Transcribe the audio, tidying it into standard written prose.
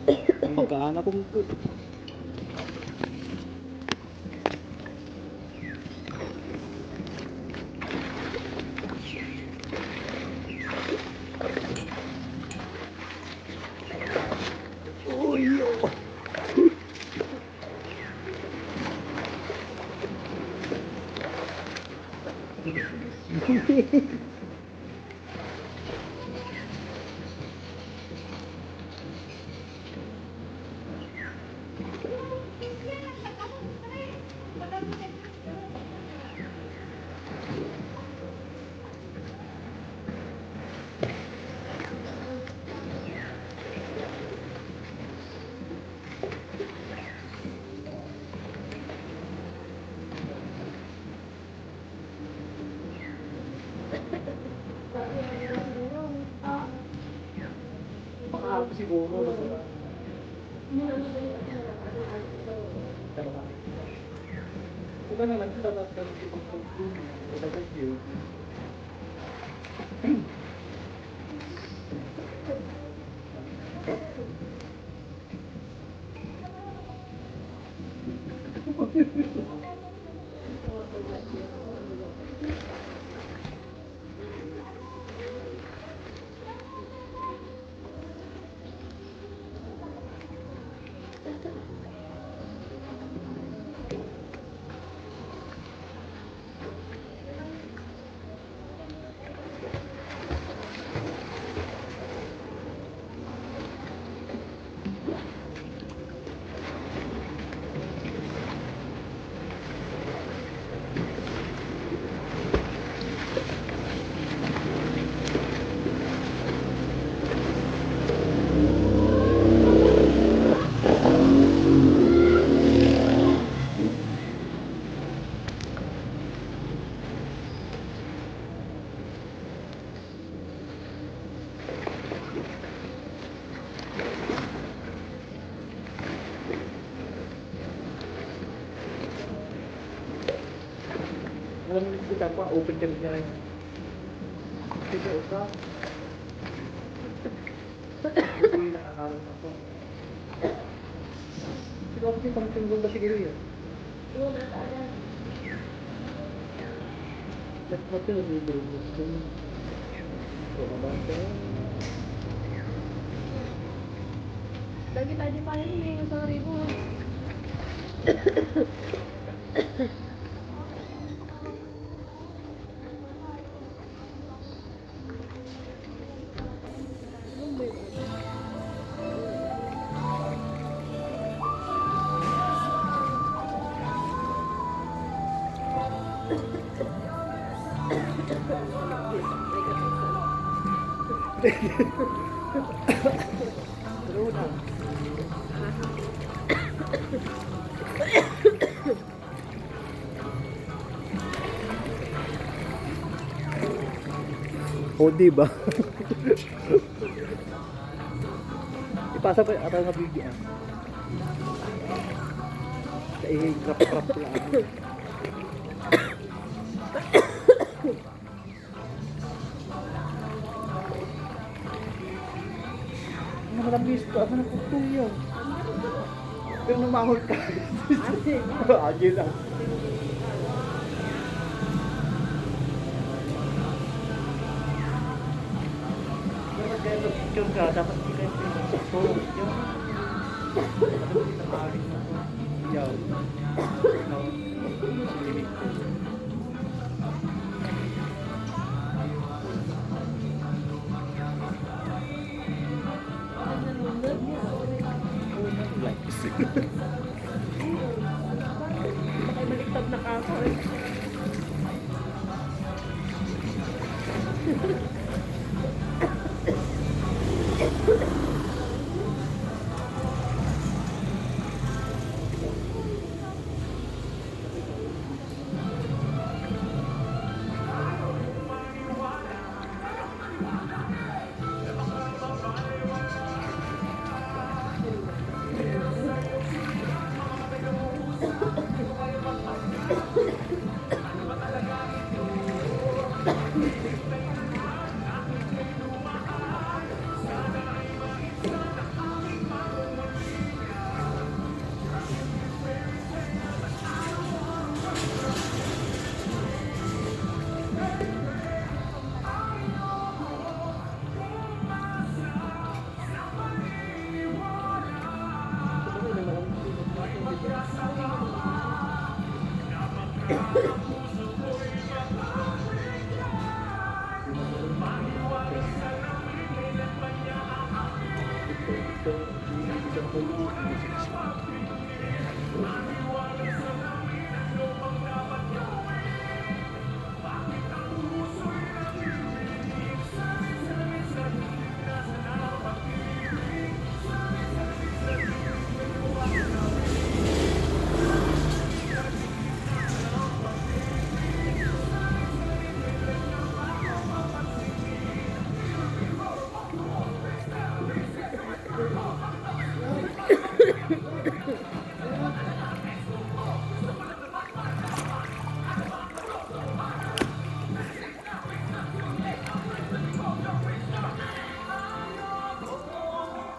Pagkaanak kong ako siguro. Iba naman sa dapat kami ipag-conclude. Dapat yun. Alam mo si Kapwa, open ka niya lang. Sige, ka. Hindi nakakaroon ako. Siguro kasi pang-single ba siguro yun? Oo, nataala. That's what you're doing. Oo, basta. Lagi tayo di paano may 1,000. True na. O, diba? Ipasa pa ata nga video. I-crap-crap lang. Nakalabis ka, ano naputong yun? Pero namahol ka. Agil lang. Pero kaya picture ka, dapat di kayo pinag-solve yun. Dapat di nakaalit na ito. Yaw. No. Limit ko. Baka baliktad na kako eh. isang puno.